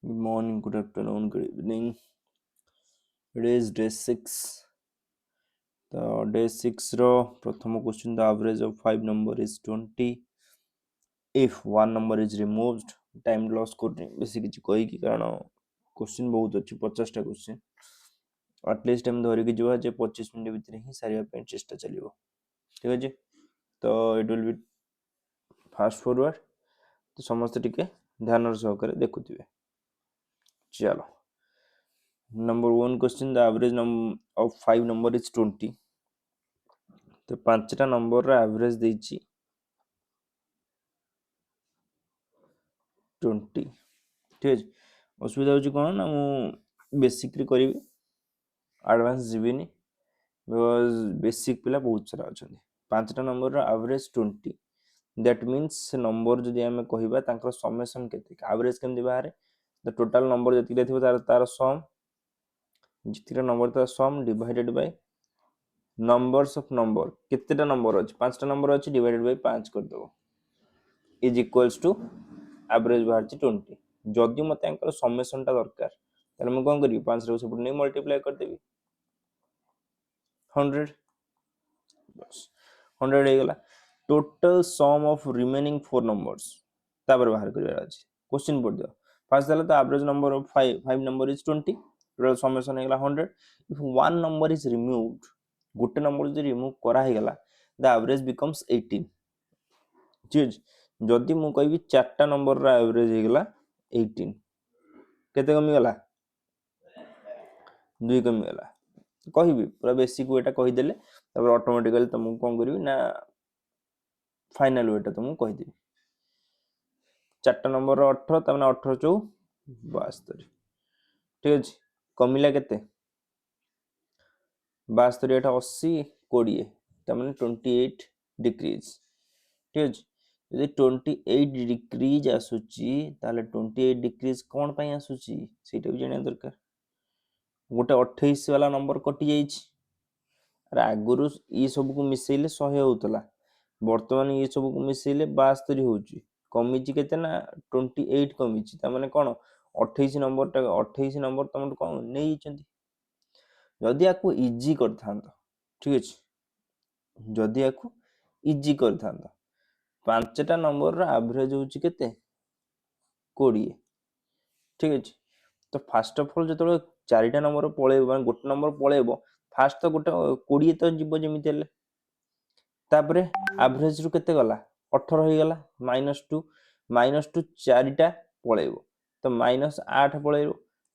Good morning, good afternoon, good evening. It is day 6. The day 6 ro prathama question, the average of 5 number is 20. If one number is removed, time loss करनी बेसी किछि कहि कि कारण question बहुत अछि 50 टा क्वेश्चन एटलीस्ट टाइम धरि कि जवा जे 25 मिनिट भीतर ही सारिया पे चेष्टा चलिबो ठीक अछि तो it will be fast forward तो समस्त टिके ध्यान सहकारे देखुथिबे चलो number 1 question the average number of 5 number is 20 तो 5टा नंबर रा एवरेज देछि 20 ठीक अछि असुविधा होछि कोन ना मु बेसिकली करिवि एडवांस जीविनी बिकॉज बेसिक पिला बहुत सारा अछंती 5टा नंबर रा एवरेज 20 दैट मींस नंबर जदि हमें कहिबा तांकर समेशन केते एवरेज केमदि बाहर द टोटल नंबर जति थिबो तार सम जितिरा नंबर तार sum divided by numbers of number केतेटा नंबर अछि 5टा नंबर अछि डिवाइडेड बाय 5 कर दो इज इक्वल्स टू एवरेज बाहर 20 जदि मते अंकर समेशन टा दरकार ताले हम कोन करिवि 5 रे सब नै मल्टीप्लाई कर देबी 100 बस 100 हे गेला total sum of remaining 4 numbers तापर बाहर करिया अछि क्वेश्चन पढ़ दियो फर्स्ट देला तो average number of 5 number is 20 total summation हे गेला 100 if one number is removed गोटे नंबर जे रिमूव करा हे गेला द एवरेज बिकम्स 18 ठीक जदि मु कहबी 4टा नंबर रा एवरेज हे गेला 18 केते कमी गेला 2 कमी गेला कहबी पूरा बेसिक वेटा कहि देले तब ऑटोमेटिकली तुम कोन करबी ना फाइनल वेटा तुम कहि देबी 4टा नंबर 18 तमने 18 चौ 72 ठीक अछि कमिला केते 72 एटा 80 20 तमने 28 डिक्रीज ठीक अछि यदि 28 डिक्रीज आसुची ताले 28 डिक्रीज कोन पई आसुची सेटा भी जाने दरकार गोटे 28 वाला नंबर कटि जाइछि अरे आगुरु ई सब को मिसेइले 100 होतला वर्तमान ई सब को मिसेइले 72 होउची कमिची केते ना 28 कमिची त माने कोन 28 नंबर तमन कोन नै चंती जदि आकु इजी करथांत ठीक अछि जदि आकु इजी करथांत 5टा नंबर रा एवरेज होउची केते 20 ठीक अछि तो फर्स्ट ऑफ ऑल जतलो 4टा नंबर पळेबो माने गोटे नंबर पळेबो फास्ट तो गोटे 20 तो जीवो जेमिति हेले तापरे एवरेज रु केते गला 18 हो गला -2 4टा पळेबो तो -8 पळेबो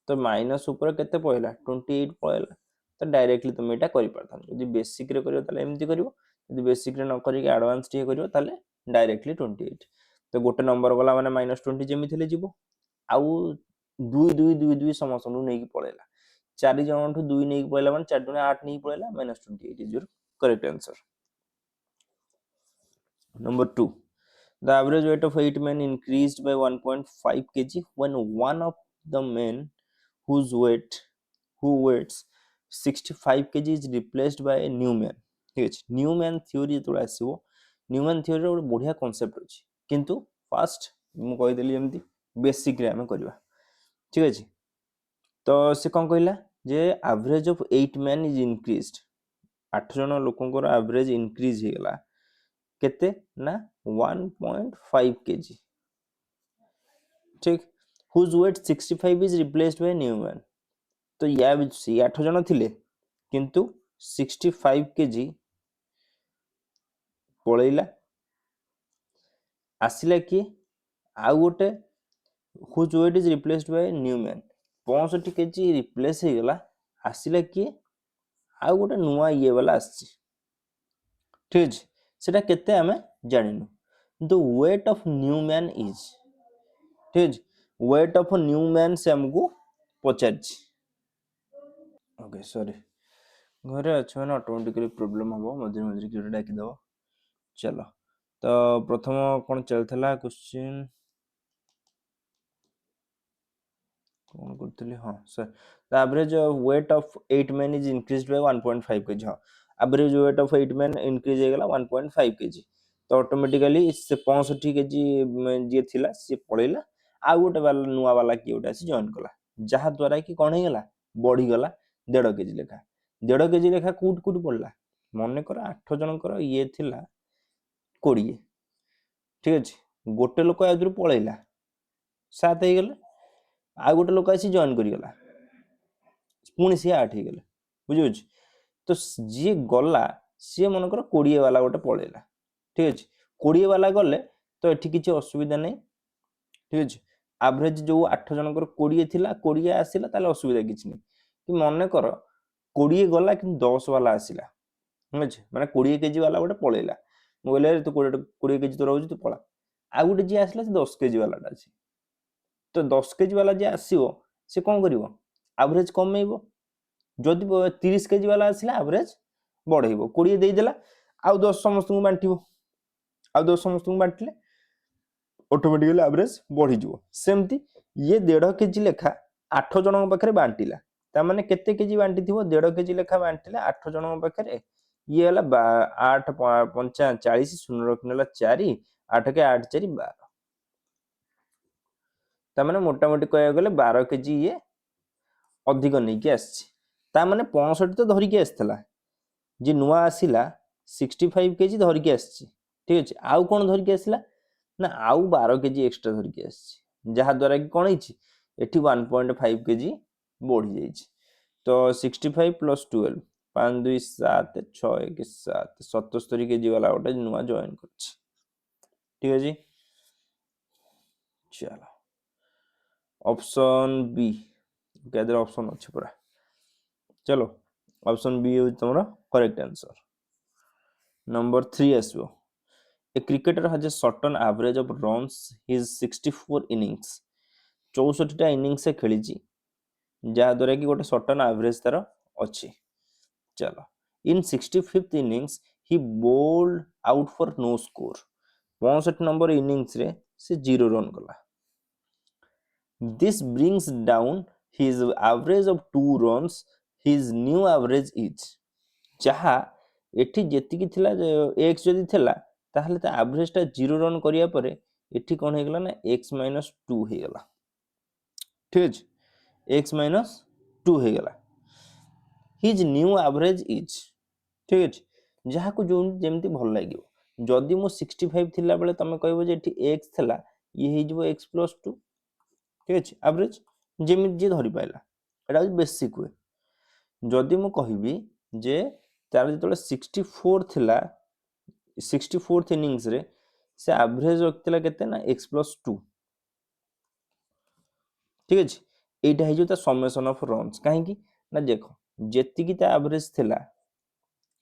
तो माइनस ऊपर केते पळेला 28 पळेला तो डायरेक्टली तुम एटा करि परथान यदि बेसिक रे करियो ताले एमति करियो यदि बेसिक रे न करि के एडवांस टे करियो ताले डायरेक्टली 28 तो गोटे नंबर गला माने -20 जेमिति हेले जीवो आउ 2 2 2 2 समसनु नै कि पळेला 4 जण ठु 2 नै कि पळेला माने 4 दुने 8 नै कि पळेला -28 is your correct answer number 2 the average weight of 8 men increased by 1.5 kg when one of the men who weights 65 kg is replaced by a new man ठीक अछि न्यू मैन थ्योरी तो आसीबो न्यू मैन थ्योरी रो बढ़िया concept अछि किंतु first मु कहि देली एमती basic रे हम करबा ठीक अछि तो से कोन कहला जे average of 8 man is increased 8 जन लोकंकर एवरेज इंक्रीज हे गेला केते ना 1.5 kg ठीक whose weight 65 is replaced by new man तो या 8 जन थिले किंतु 65 kg पळैला आसिला कि आ गोटे whose weight is replaced by new man 65 kg replace हे गेला आसिला कि आ गोटे नुवा ये वाला आछि ठीक अछि सेटा केते हमें जानिनु the weight of new man is ठीक अछि वेट ऑफ न्यू मैन से हमको पचारछि ओके सॉरी घरे अच्छे मैंने ऑटोमेटिकली प्रोब्लेम हम मझे मझे किए डाकी दब चलो तो प्रथम कौन चलता क्वेश्चन कौन करतली हाँ sir the average weight of 8 men is increased by 1.5 kg हाँ average weight of 8 men increase हो गला 1.5 kg तो ऑटोमेटिकली से 65 kg जे थिला से पळेला आउ गोटे वाला नुआ वाला किए गोटे आसी जॉइन कला जहा द्वारा कि कौन होगा बढ़ीगला 1.5 केजी लेखा 1.5 केजी लेखा कौट कौट पड़ा मन कर 8 जनकर ये थिला 20 ठीक अच्छे गोटे लोक आदि पलैला 7 हो गले आउ गोटे लोक आसी जॉइन करगला पुणी सी 8 हो गले बुझे तो जी गला सी मनकर 20 वाला गोटे पलैला ठीक अच्छे 20 वाला गले तो ये किसी असुविधा नहीं ठीक अच्छे एवरेज जो 8 जनकर 20 थिला 20 आसला ताले असुविधा किसी नहीं कि मन कर 20 गला कि 10 वाला आसला ठीक अच्छे माने 20 केजी वाला गोटे पलैला मुझे तू 20 केजी तो रोज तू पला आ गोटे जी आसला 10 केजी वाला अच्छे तो 10 केजी वाला जी आसो सी कौन कर एवरेज कमेब जदि 30 केजी वाला आसला एवरेज बढ़ेब 20 देदेला आउ 10 समस्त बांटो आउ 10 समस्त बांटिले ऑटोमेटिकली एवरेज बढ़ीज सेमती ये 1.5 केजी लेखा 8 जन पाखे बांटिला ताने केते केजी बांटी थी 1.5 केजी लेखा बांटिले 8 जन पाखे ये है 8 5 40 शून्य रखने 4 8 के 8 4 12 ताने मोटामोटी कह गले 12 केजी ये अधिक नहीं कि आसने 65 तो धरिकी आसला जी नुआ आसला 65 केजी धरिकी आसी ठीक अच्छे आउ कौन धरिकी आसला ना आउ 12 केजी एक्सट्रा धरिकी आसी जहाँ द्वारा कि कौन है 1.5 केजी बढ़ी जाइए तो 65 प्लस 12 5 2 7 6 1 7 77 केजी वाला गोटे नुआ जॉइन कर ठीक है चलो ऑप्शन बी क्या ऑप्शन अच्छे पूरा चलो ऑप्शन बी हूँ तुम करेक्ट आंसर नंबर 3 आसो a cricketer has a certain average of runs his 64 innings 64टा इनिंग्स से खेली जहाँ द्वारा कि गोटे सर्टन एवरेज तार अच्छी चलो इन 65th इनिंग्स ही bowled out for no score 65 number innings रे से 0 रन कला this brings down his average of 2 runs his new average is जहाँ एठी जेतिकी थिला एक्स जदि थिला ताहले ता एवरेज ता 0 रन करिया परे एठी कोन हे गला ना x - 2 हे गला ठीक है x - 2 हे गला हिज न्यू एवरेज इज ठीक है जहाँ को जो जेमती भल लागियो जदि मो 65 थिला बेले तमे कहबो जे एठी x थिला ये हे जिवो x + 2 ठीक है एवरेज जेमिति जे धरि पाइला एटा बेसिक वे जदि मो कहबी जे तार जो 64 थिला 64th इनिंग्स रे से एवरेज रखिला केते ना x + 2 ठीक है एटा हे जो ता समेशन ऑफ रन्स काहे की ना देखो जेति की ता एवरेज थिला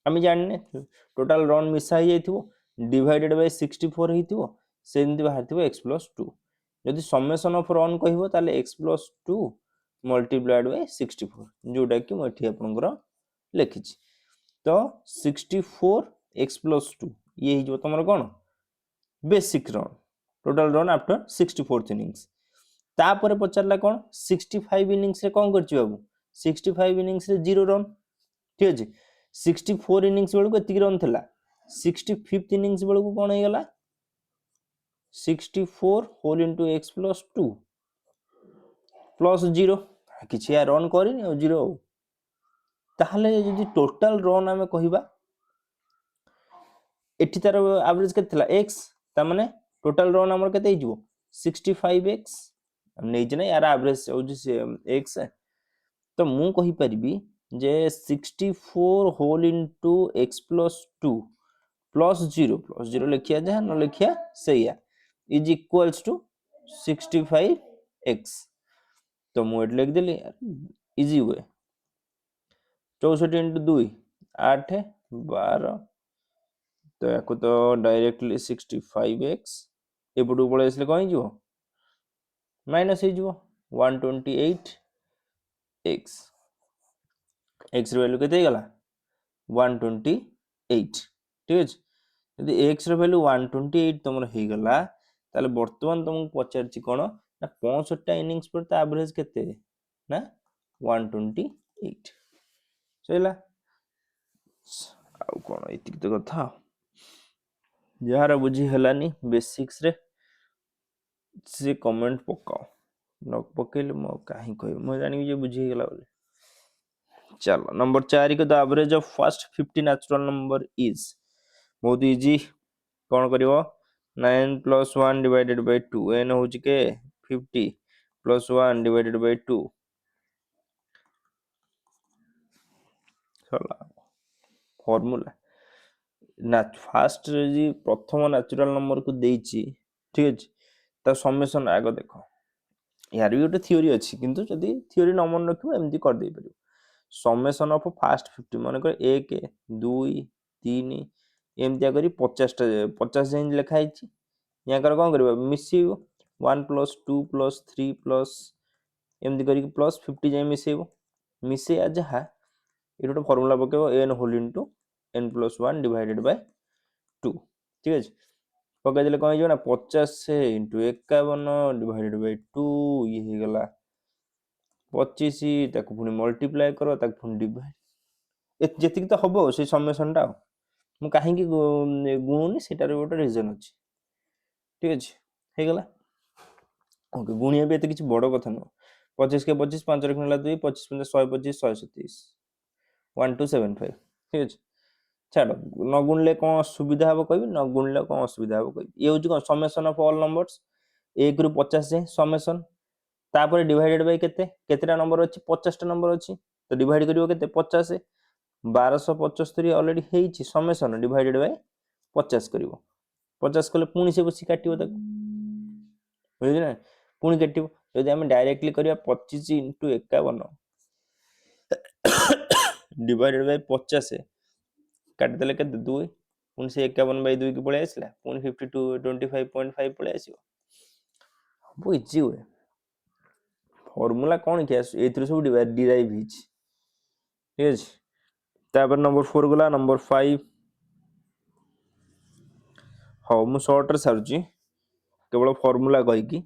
आमे जानने टोटल रन मिसा ही जाइथिबो डिवाइडेड बाय 64 हेतिबो सेंति बाहरथिबो x + 2 यदि समेशन ऑफ रन कहबो ताले x + 2 मल्टीप्लाइड बाय 64 जोटा कि मैं एठी आपनकर लिखिछि तो 64 x + 2 ये ही जो तुमर कोन basic run total run after 64th innings तापर पचारला कोन 65 इनिंग्स रे कोन करछि बाबू 65 इनिंग्स रे 0 रन ठीक अछि 64 इनिंग्स बेलको एतिक रन थिला 65th इनिंग्स बेलको कोन हे गला 64 होल इनटू x + 2 प्लस 0 किछि या रन करिनि आ 0 ताहले जदि टोटल रन आमे कहिबा एठी तार एवरेज केते थिला x ता माने टोटल रन हमर केते हिजबो 65x नै जे नै यार एवरेज हो जे x तो मु कहि परिबी जे 64 होल इनटू x + 2 प्लस 0 लिखिया जहाँ न लिखिया सैया इज इक्वल्स टू 65x तो मु एट लिख देली इजी वे 64 इंटू 2 8 12 तो याको तो डायरेक्टली 65x एपटू पळे आसले कोन हिजो माइनस हिजो 128x x रे वैल्यू केते गला 128 ठीक है यदि x रे वैल्यू 128 तुमर हे गला ताले वर्तमान तुमको पचारछि कोन ना 65 टा इनिंग्स पर ता एवरेज केते ना 128 सैला आउ कोन एतिक तो कथा यार बुझी हलानी बेसिक्स रे से कमेंट पकाओ, न पकेले मु कहीं कह मु जानी जे बुझी गेला बोले। चलो नंबर 4 को the average of first 50 natural number is, बहुत इजी। कौन करिवो 9 + 1 डिवाइडेड बाय 2, एन होची के 50 + 1 डिवाइडेड बाय 2। चला फॉर्मूला ना फास्ट जी प्रथम नेचुरल नंबर को देइची, ठीक अछि, ता समेशन आगो देखो। यार भी गोटे थ्योरी अच्छी, किंतु जदि थ्योरी न मन रखिबो एमती कर दे परिबो। समेशन ऑफ फास्ट 50 मन कर 1 2 3 एमतिया करी 50 टा 50 जेन लिखा हिची। या कर कोन करबो मिसिबो 1 + 2 + 3 प्लस एमती करी प्लस 50 जे मिसेबो। मिसे आ जहा एटो फार्मूला पकेबो n whole into n + 1 divided by 2, ठीक अछि। पके देले कोन हो ना 50 * 51 डिवाइडेड बाय 2 ये हे गला 25, ताको पुनी मल्टीप्लाई करो, ताको पुनी डिवाइड जेतिक तो हबो से समेशन टा। मु काहे की गुणुनी सेटार गोटे रीजन अछि, ठीक अछि हे गला। ओके गुणिया भी एते किछि बड़ कथा न। 25 के 25 5 रखने ला 2 25 * 125 127 1275, ठीक अछि। छाड़ न गुणले कौन सुविधा हबो कहबी, न गुणले कौन असुविधा हबो कहबी। ये होची कौन समेशन ऑफ ऑल नंबर्स 1 रु 50 जाए समेशन, तापर डिवाइडेड बाय केते केतेटा नंबर अछि 50 टा नंबर अछि, तो डिवाइड करिवो केते 50 1275 ऑलरेडी हेइची समेशन डिवाइडेड बाय 50 करिवो। 50 कले पुनी से बसी काटिवो ताको, बुझिले ना, पुनी काटिवो। यदि हम डायरेक्टली करिया 25 * 51 डिवाइडेड बाय 50 काट देले केते 2, पुनी से 51/2 के पळे आसला, पुनी 52 25.5 पळे आसीबो। बहुत इजी हुए फॉर्मूला कौन किया एथरो सब डिराइव हिच, ठीक अछि। तापर नंबर 4 गला नंबर 5। हां मु शॉर्ट रे सारुची केवल फॉर्मूला कहि की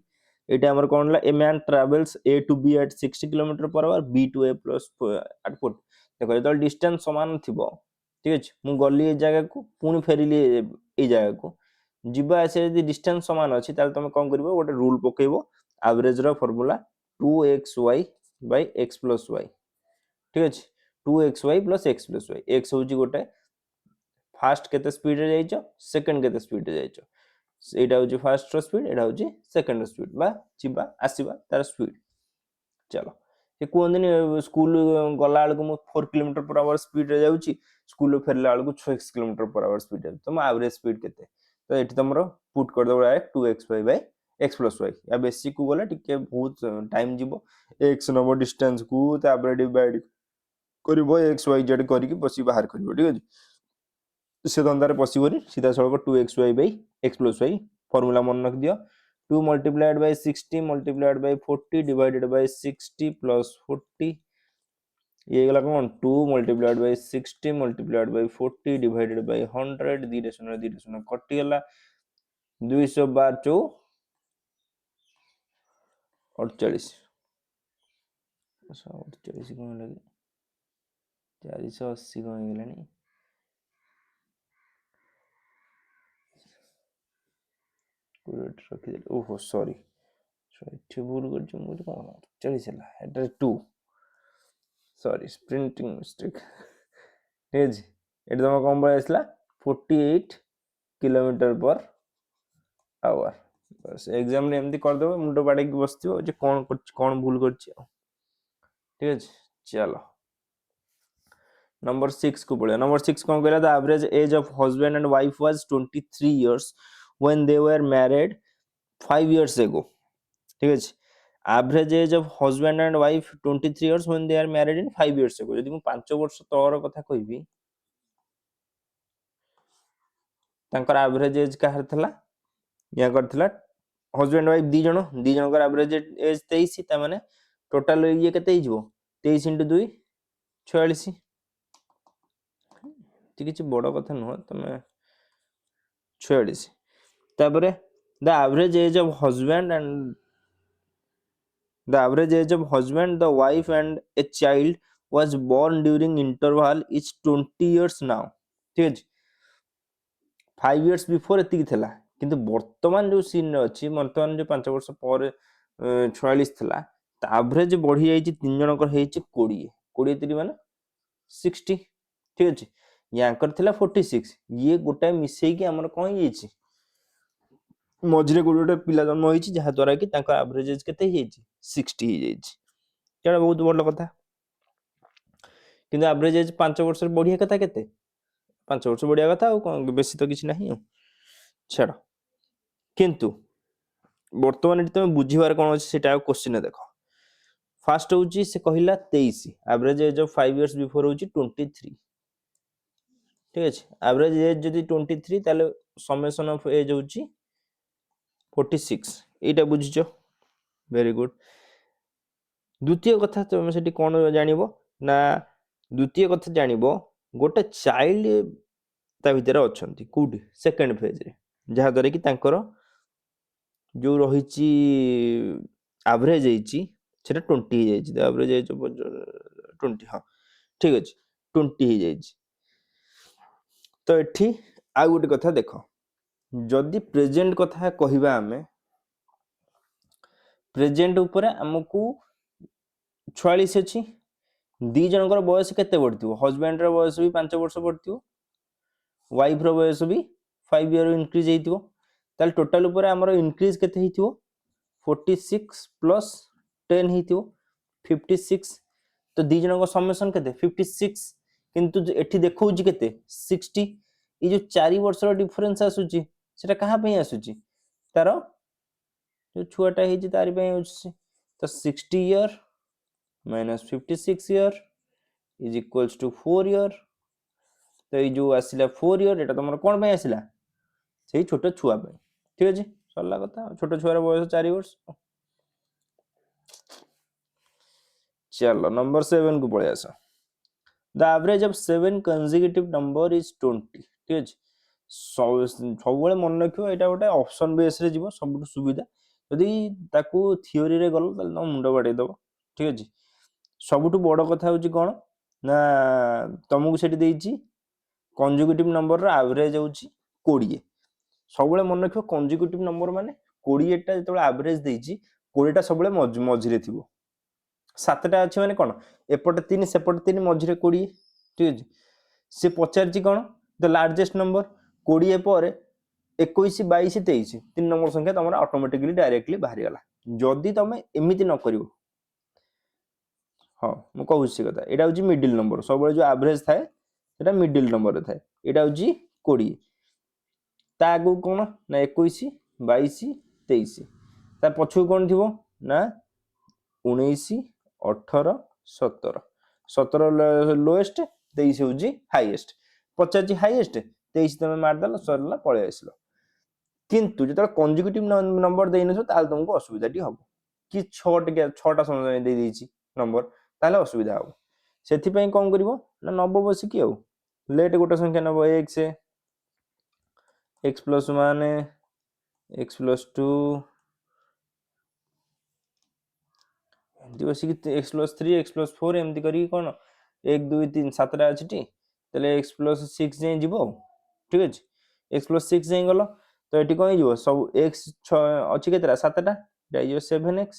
एटा हमर कोन ला a man travels A to B at 60 km/h B to A plus at 4। देखो जतल डिस्टेंस समान थिबो, ठीक अछि, मु गली ए जगह को पुनी फेरिली ए जगह को जिबा आसे यदि डिस्टेंस समान अछि ताल तमे कोन करबो गोटे रूल पकेइबो एवरेज रो फॉर्मूला 2xy / x + y, ठीक अछि। 2xy + x + y, x होची गोटे फास्ट केते स्पीड रे जाइचो, सेकंड केते स्पीड रे जाइचो, एटा होची फास्ट रो स्पीड, एटा होची सेकंड रो स्पीड बा जिबा आसीबा तार स्पीड। चलो ये कोनदिन स्कूल गला आलको मु 4 km/h स्पीड रे जाउची, स्कूल फेरला आलको 6 km/h स्पीड रे, तो म एवरेज स्पीड केते, तो एठी तमरो पुट कर दो डायरेक्ट 2xy / x + y। या बेसिक को गले टिके बहुत टाइम जीवो, x नंबर डिस्टेंस को तापर डिवाइड करबो x y z करिक बसी बाहर करबो, ठीक अछि। से दंदार पसिबोनी सीधा सड़क 2xy / x + y फॉर्मूला मन रख दियो। 2 × 60 × 40 डिवाइडेड बाय 60 + 40, ये गला कौन 2 × 60 × 40 डिवाइडेड बाय 100, 2 कटि गला 212 चौ 48 48 कौन लगे 480 कौन गलानी रखी ओहो सॉरी एठी भूल करछु मु कौन 40 हला एटा 2 सॉरी प्रिंटिंग मिस्टेक, ठीक अछि। एटा तम कौन पळे आसला 48 km/h। बस एग्जाम रे एमती कर देबो मुंडो बाडे की बसथिबो जे कौन भूल करछि, ठीक अछि। चलो नंबर 6 को पढ़े। नंबर 6 कौन कहला the average age of husband and wife was 23 years when they were married 5 years ago, ठीक अछि। Average age of husband and wife 23 years when they are married in 5 years ago। यदि मु 5 वर्ष तोर कथा कहबी तांकर एवरेज एज काहर थला या करथला हस्बैंड वाइफ दी जन कर एवरेज एज 23, ता माने टोटल ये केते हिजबो 23 * 2 46। किछि बड़ कथा नुह तमे 46। तापरे the average age of husband and the average age of husband, the wife and a child was born during interval is 20 years now, ठीक है 5 years before एतिक थला କିନ୍ତୁ ବର୍ତ୍ତମାନ ଯୋଉ ସିନ୍ ଅଛି, ବର୍ତ୍ତମାନ ଯୋଉ 5 ବର୍ଷ ପରେ 46 ଥିଲା, ତା ଆଭରେଜ ବଢି ଯାଇଛି, 3 ଜଣଙ୍କର ହେଇଛି 20, 20 3 ମାନେ 60, ଠିକ ଅଛି। ୟାଙ୍କର ଥିଲା 46, ଇଏ ଗୋଟାଏ ମିଶେଇକି ଆମର କଣ ହେଇଯାଇଛି, ମଝିରେ ଗୋଟେ ପିଲା ଜନ୍ମ ହେଇଛି, ଯାହା ଦ୍ୱାରା କି ତାଙ୍କ ଆଭରେଜ ଏଜ୍ କେତେ ହେଇଯାଇଛି, 60 ହେଇଯାଇଛି। ସେଇଟା ବହୁତ ଭଲ କଥା। କିନ୍ତୁ ଆଭରେଜ ଏଜ୍ 5 ବର୍ଷରେ ବଢିଆ କଥା କେତେ, 5 ବର୍ଷ ବଢିଆ କଥା, ଆଉ କଣ, ବେଶୀ ତ କିଛି ନାହିଁ ଆଉ, ଛାଡ। କିନ୍ତୁ ବର୍ତ୍ତମାନ ଏଠି ତମେ ବୁଝିବାର କଣ ଅଛି ସେଟା କ୍ୱେଶ୍ଚିନ୍ ଦେଖ। ଫାଷ୍ଟ ହଉଛି ସେ କହିଲା 23, average age of 5 years before ହଉଛି 23, ঠিক আছে। ଆଭରେଜ ଏଜ୍ ଯଦି 23 ତାହେଲେ ସমেସନ ଅଫ ଏଜ୍ ହଉଛି 46, এইটা ବୁଝିଛ, ଭେରି ଗୁଡ। ଦ୍ୱିତୀୟ କଥା ତମେ ସେଠି କଣ ଜାଣିବ ନା, ଦ୍ୱିତୀୟ କଥା ଜାଣିବ ଗୋଟେ ଚାଇଲ୍ଡ ତା ଭିତରେ ଅଛନ୍ତି କୋଉଠି, ସେକେଣ୍ଡ ଫେଜରେ, ଯାହା ଦ୍ୱାରା କି ତାଙ୍କର ଯୋଉ ରହିଛି ଆଭରେଜ ହେଇଛି ସେଟା 20 ହେଇଯାଇଛି, ଆଭରେଜ ଏଜ୍ 20, ହଁ ଠିକ ଅଛି, 20 ହେଇଯାଇଛି। ତ ଏଠି ଆଉ ଗୋଟେ କଥା ଦେଖ, ଯଦି ପ୍ରେଜେଣ୍ଟ କଥା କହିବା, ଆମେ ପ୍ରେଜେଣ୍ଟ ଉପରେ ଆମକୁ 46 ଅଛି, ଦି ଜଣଙ୍କର ବୟସ କେତେ ବଢିଥିବ, ହଜବେଣ୍ଡର ବୟସ ବି 5 ବର୍ଷ ବଢିଥିବ, ୱାଇଫର ବୟସ ବି 5 ଇୟର ଇନକ୍ରିଜ ହେଇଥିବ, ତାହେଲେ ଟୋଟାଲ ଉପରେ ଆମର ଇନକ୍ରିଜ କେତେ ହେଇଥିବ, 46 ପ୍ଲସ୍ 10 ହେଇଥିବ, 56। ତ ଦି ଜଣଙ୍କ ସमेସନ କେତେ, 56, କିନ୍ତୁ ଏଠି ଦେଖଉଛି କେତେ, 60। এই ଯୋଉ 4 ବର୍ଷର ଡିଫରେନ୍ସ ଆସୁଛି ସେଟା କାହା ପାଇଁ ଆସୁଛି, ତାର ଯୋଉ ଛୁଆଟା ହେଇଛି ତାରି ପାଇଁ ଆସୁଛି। ତ 60 year minus 56 year is equals to 4 year. ତ ଏଇ ଯୋଉ ଆସିଲା 4 ଇୟର, ଏଟା ତମର କଣ ପାଇଁ ଆସିଲା, ସେଇ ଛୋଟ ଛୁଆ ପାଇଁ, ଠିକ ଅଛି, ସରିଲା କଥା। ଛୋଟ ଛୁଆର ବୟସ 4 ବର୍ଷ। ଚାଲ ନମ୍ବର 7 କୁ ପଳେଇ ଆସ। ଦ average of 7 consecutive number is 20, ଠିକ ଅଛି। ସବୁବେଳେ ମନେ ରଖିବ, ଏଇଟା ଗୋଟେ ଅପସନ ବେସରେ ଯିବ, ସବୁଠୁ ସୁବିଧା। ଯଦି ତାକୁ ଥିଓରିରେ ଗଲ ତାହେଲେ ତମ ମୁଣ୍ଡ ବାଡେଇ ଦବ, ଠିକ ଅଛି। ସବୁଠୁ ବଡ କଥା ହଉଛି କଣ ନା, ତମକୁ ସେଠି ଦେଇଛି କଞ୍ଜୁଗେଟିଭ ନମ୍ବରର ଆଭରେଜ ହଉଛି 20। ସବୁବେଳେ ମନେ ରଖିବ, କଞ୍ଜୁଗେଟିଭ ନମ୍ବର ମାନେ 20ଟା ଯେତେବେଳେ ଆଭରେଜ ଦେଇଛି, 20ଟା ସବୁବେଳେ ମଝିରେ ଥିବ। 7ଟା ଅଛି ମାନେ କଣ, ଏପଟେ 3 ସେପଟେ 3 ମଝିରେ 20, ଠିକ ଅଛି। ସେ ପଚାରିଛି କଣ, ଦ ଲାର୍ଜେଷ୍ଟ ନମ୍ବର, 20 ପରେ 21, 22, 23, 3 ନମ୍ବର ସଂଖ୍ୟା ତମର ଅଟୋମେଟିକାଲି ଡାଇରେକ୍ଟଲି ବାହାରିଗଲା। ଯଦି ତମେ ଏମିତି ନ କରିବ, ହଁ ମୁଁ କହୁଛି ସେ କଥା, ଏଇଟା ହଉଛି ମିଡିଲ ନମ୍ବର, ସବୁବେଳେ ଯୋଉ ଆଭରେଜ ଥାଏ ସେଟା ମିଡିଲ ନମ୍ବରରେ ଥାଏ। ଏଇଟା ହଉଛି 20, ତା ଆଗକୁ କଣ ନା 21, 22, 23, ତା ପଛକୁ କଣ ଥିବ ନା 19, 18, 17, 17 ଲୋଏଷ୍ଟ, 23 ହଉଛି ହାଇଏଷ୍ଟ। ପଚାରିଛି ହାଇଏଷ୍ଟ, 23 ତମେ ମାରିଦେଲ, ସରିଲା, ପଳେଇ ଆସିଲ। କିନ୍ତୁ ଯେତେବେଳେ କଞ୍ଜୁଗେଟିଭ ନମ୍ବର ଦେଇନଥିବ ତାହେଲେ ତମକୁ ଅସୁବିଧାଟି ହବ, କି 6ଟା ସମୟ ଦେଇଦେଇଛି ନମ୍ବର, ତାହେଲେ ଅସୁବିଧା ହବ। ସେଥିପାଇଁ କଣ କରିବ ନା, ନବ ବସିକି, ଆଉ ଲେଟ୍ ଗୋଟେ ସଂଖ୍ୟା ନବ, x ପ୍ଲସ୍ 1, x ପ୍ଲସ୍ 2, ଏମିତି ବସିକି x ପ୍ଲସ୍ 3, x ପ୍ଲସ୍ 4 ଏମିତି କରିକି, କଣ 1 2 3 7ଟା ଅଛି ଟି, ତାହେଲେ x ପ୍ଲସ୍ 6 ଯାଏଁ ଯିବ, ଆଉ ଠିକ ଅଛି। x ପ୍ଲସ୍ 6 ଯାଏଁ ଗଲ, ତ ଏଠି କଣ ହେଇଯିବ, ସବୁ x ଅଛି କେତେଟା, 7ଟା, ଏଇଟା ହେଇଯିବ 7x।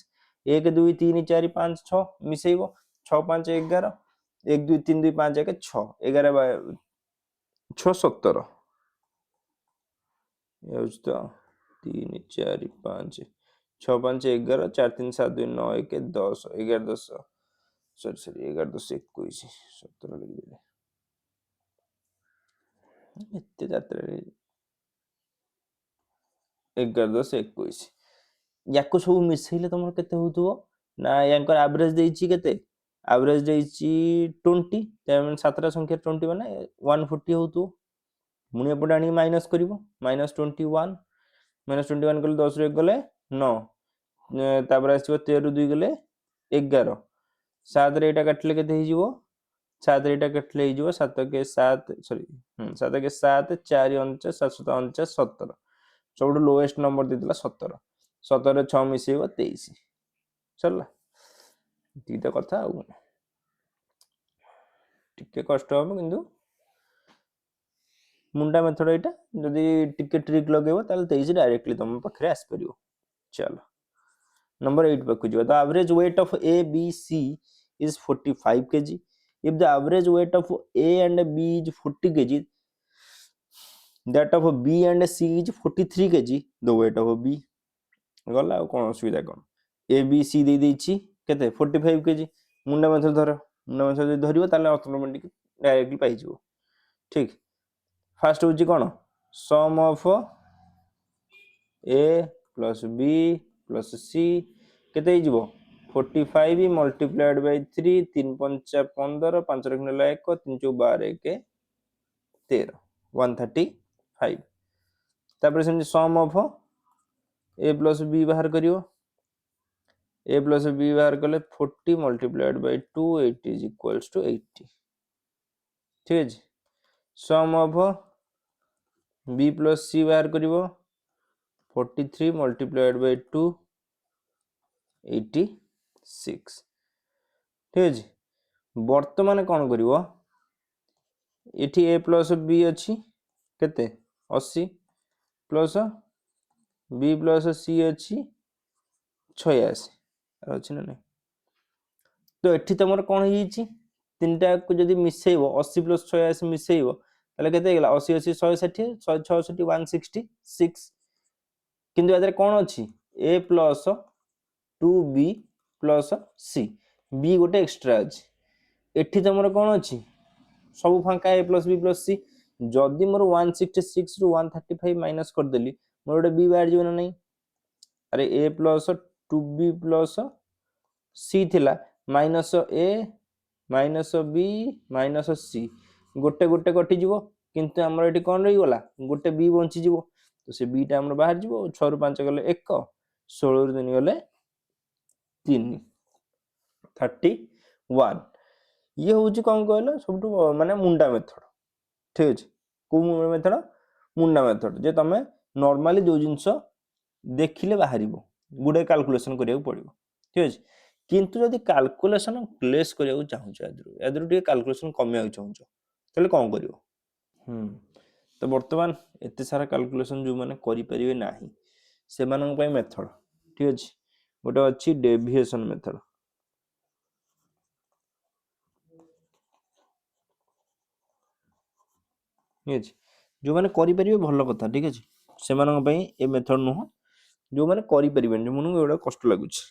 1 2 3 4 5 6 ମିଶେଇବ, 6 5 11, 1 2 3 2 5 1 6, 11 6 17, ହେଉଛି ତ 3 4 5 6 5 11, 4 3 7 2 9 1 10, 11 10, ସରି 11 10 21, 17 লিখଦେଲି, ଏତେ ଯାତ୍ରାରେ 11 10 21, ୟାକୁ ସବୁ ମିଶେଇଲେ ତମର କେତେ ହଉଥିବ ନା, ୟାଙ୍କର ଆଭରେଜ ଦେଇଛି କେତେ, ଆଭରେଜ ଦେଇଛି 20, ମାନେ 7ଟା ସଂଖ୍ୟା 20 ମାନେ 140 ହଉଥିବ। ପୁଣି ଏପଟେ ଆଣିକି ମାଇନସ୍ କରିବ, -21, -21 କଲେ 10 ରୁ 1 ଗଲେ 9, ତାପରେ ଆସିବ 13 ରୁ 2 ଗଲେ 11, 7ରେ ଏଇଟା କାଟିଲେ କେତେ ହେଇଯିବ, 7ରେ ଏଇଟା କାଟିଲେ ହେଇଯିବ 7 କେ 7, ସରି 7 କେ 7, 4 49, 7 49, 17, ସବୁଠୁ ଲୋଏଷ୍ଟ ନମ୍ବର ଦେଇଥିଲା 17, 17ରେ 6 ମିଶେଇବ 23, ସରିଲା। ଏତିକି କଥା, ଆଉ ଟିକେ କଷ୍ଟ ହବ, କିନ୍ତୁ मुंडा मेथड एटा जदि टिके ट्रिक लगेबो ताले 23 डायरेक्टली तुम पाखरे आस परियो। चलो नंबर 8 पाखु जो the average weight of A B C is 45 kg if the average weight of A and B is 40 kg that of B and C is 43 kg the weight of B गला कौन असुविधा कौन A B C दे देछि केते 45 kg मुंडा method धर मुंडा method जदि धरिबो ताले automatic directly पाइ जिवो ठीक फास्ट होछि कोन sum of A plus B plus C केते हिजिवो 45 मल्टीप्लाइड बाय 3 3 5 15 5 रखने ला 1 3 4 12 1 13 135 तापर सेमि sum of A plus b बाहर करियो ए प्लस बी बाहर कले 40 multiplied by 2 8 is equals to 80 ठीक है sum of b plus c बाहर करियो 43 मल्टीप्लाइड बाय 2 86 ठीक है वर्तमान कौन करिवो एठी ए प्लस बी अच्छी केते 80 प्लस बी प्लस सी अच्छी 86 अच्छी ना नहीं तो एठी तमर कौन हिची तीनटा को जदी मिसेइबो 80 प्लस 86 मिसेइबो ताले केते गेला 80 80 160 166 166 किंतु एदरे कौन अच्छी A plus 2b plus C B गोटे एक्स्ट्रा अच्छी एठी तमर कौन अच्छी सब फांका A plus B plus C जदि मोर 166 रु 135 माइनस कर देली मोर गोटे बी बाहर जीव ना नहीं अरे ए प्लस 2b प्लस सी थिला माइनस ए माइनस बी माइनस सी गोटे गोटे कटि जीवो किंतु हमर एठी कोन रही गला गोटे बी बंची जीवो तो से बी टा हमर बाहर जीवो 6 रु 5 गले 1 16 रु 3 गले 3 31 ये होची कोन कहलो सबटु माने मुंडा मेथड ठीक अछि को मेथड मुंडा मेथड जे तमे नॉर्मली जो जिंस देखिले बाहरिबो गुडे कैलकुलेशन करिया पड़िबो ठीक अछि किंतु जदि कैलकुलेशन प्लेस करिया चाहू यादरु टे कैलकुलेशन कमिया चाहू तले कोन करिवो तो वर्तमान एते सारा कैलकुलेशन जो माने करि परिबे नाही से मानन पय मेथड ठीक अछि गोटे अछि डेविएशन मेथड ठीक अछि जो माने करि परिबे भलो कथा ठीक अछि से मानन पय ए मेथड नुह जो माने करि परिबे जो मनु एडा कष्ट लागुछ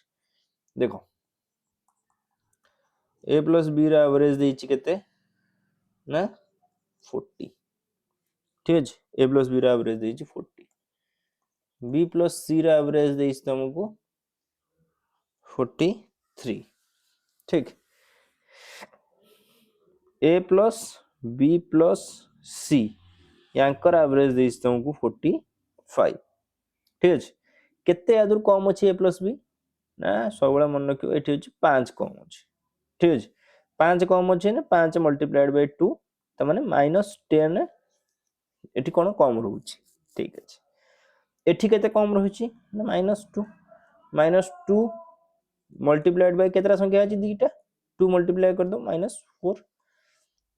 देखो ए प्लस बी रा एवरेज देछि केते ना 40 ठीक अछि ए प्लस बी रा एवरेज देछि 40 बी प्लस सी रा एवरेज देछि तुमको 43 ठीक ए प्लस बी प्लस सी यांकर एवरेज देछि तुमको 45 ठीक अछि केते आदर कम अछि ए प्लस बी ना सबला मन रखियो एठी अछि 5 कम अछि ठीक अछि 5 कम अछि ना 5 मल्टीप्लाइड बाय 2 त माने -10 एठी कोन कम रहउछि ठीक अछि एठी केते कम रहउछि ना -2 मल्टीप्लाइड बाय केतरा संख्या अछि दीटा 2 मल्टीप्लाई कर दो -4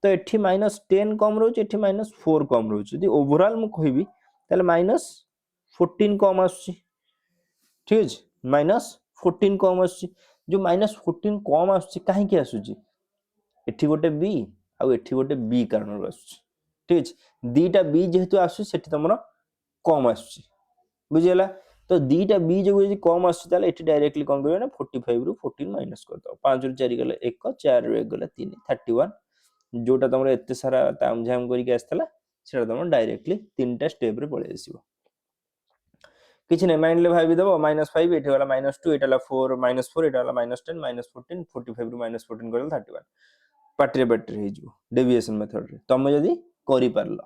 तो एठी -10 कम रहउछि एठी -4 कम रहउछि यदि ओवरऑल मु कहिबी ताले -14 कम आछि ठीक अछि -14 कम आछि जो -14 कम आछि काहे कि आसुछि एठी गोटे बी आ एठी गोटे बी कारण आसुछि ठीक अछि दीटा बी जेहेतु आसु सेठी तमरो कम आसुछि बुझियला तो दीटा बी जो यदि कम आसुछि ताले एठी डायरेक्टली कोन करियो ना 45 रु 14 माइनस कर दो 5 रु 4 गले 1 4 रु 1 गले 3 31 जोटा तमरो एते सारा तामझाम करिके आस्तला सेटा तमरो डायरेक्टली तीनटा स्टेप रे पळे आसीबो किछि नै माइंड ले भाबी देबो -5 एठी वाला -2 एटा ला 4 -4 एटा वाला -10 -14 45 रु -14 करल 31 पाटरे पाटरे हे जिवो डेविएशन मेथड रे तमे जदी करि परलो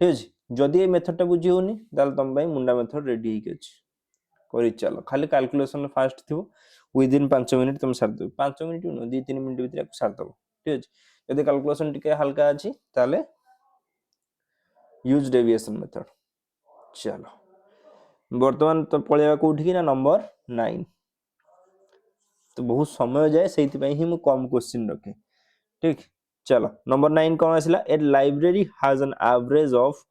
ठीक अछि जदी ए मेथड टा बुझी होनी दाल तम भाई मुंडा मेथड रेडी हे अछि करि चलो खाली कैलकुलेशन फास्ट थिबो विद इन 5 मिनिट तुम सार दो 5 मिनिट नो 2 3 मिनिट भीतर सार दो ठीक अछि यदि कैलकुलेशन टिके हल्का अछि ताले यूज डेविएशन मेथड चलो वर्तमान तो पळेवा कोठी कि ना नंबर 9 तो बहुत समय जाए सेति पई ही मु कम क्वेश्चन रखे ठीक चलो नंबर 9 कौन आसिला a library has an average of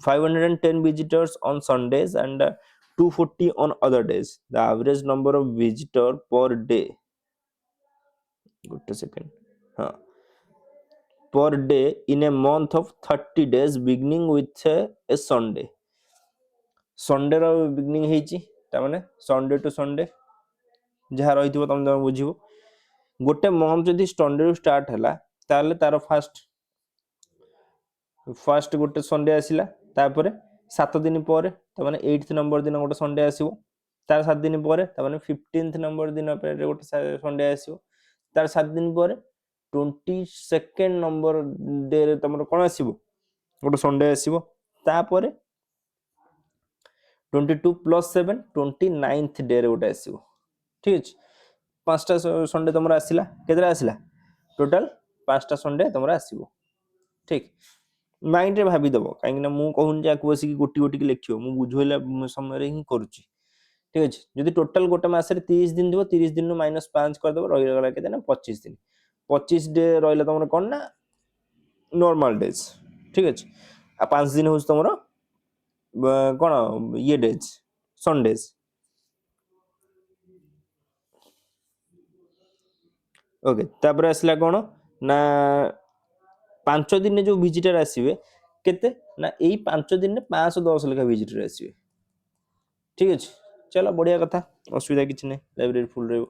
510 visitors on Sundays and 240 on other days. The average number of visitor per day, good second, per day in a month of 30 days beginning with a Sunday. Sunday ର beginning ହେଇଛି ତା ମାନେ Sunday to Sunday ଯାହା ରହିଥିବ ତମେ ବୁଝିବ। ଗୋଟେ month ଯଦି Sunday ରୁ start ହେଲା ତାହେଲେ ତାର ଫାର୍ଷ୍ଟ ଗୋଟେ ସଣ୍ଡେ ଆସିଲା, ତାପରେ 7 ଦିନ ପରେ ତାମାନେ 8th ନମ୍ବର ଦିନ ଗୋଟେ ସଣ୍ଡେ ଆସିବ, ତାର 7 ଦିନ ପରେ ତାମାନେ 15th ନମ୍ବର ଦିନ ଗୋଟେ ସଣ୍ଡେ ଆସିବ, ତାର 7 ଦିନ ପରେ 22nd ନମ୍ବର ଡେ ରେ ତମର କଣ ଆସିବ ଗୋଟେ ସଣ୍ଡେ ଆସିବ, ତାପରେ 22 + 7 29th ଡେ ରେ ଗୋଟେ ଆସିବ। ଠିକ ଅଛି, 5ଟା ସଣ୍ଡେ ତମର ଆସିଲା, କେତେଟା ଆସିଲା ଟୋଟାଲ 5ଟା ସଣ୍ଡେ ତମର ଆସିବ। ଠିକ माइंड रे भाबीदेव कहीं मु कहूनी जे बस गोटी गोटी लिखियो मु बुझेला समय ही करुच्ची। ठीक अच्छे, जदि टोटाल गोटे मसरे 30 दिन थी 30 दिन -5 करदेव रहीगला के 25 दिन, 25 डे रहा तुम कौन ना नॉर्मल डेज। ठीक अच्छे, आ 5 दिन हूँ तुम कौन ये डेज संडेज। ओके, तापर आसला कौन ना 5 दिन जो विजिटर आसवे केते ना यही 5 दिन में 510 लेखा विजिटर आसवे। ठीक अच्छे, चलो बढ़िया कथा, असुविधा किसी नहीं, लाइब्रेरी फुल रही।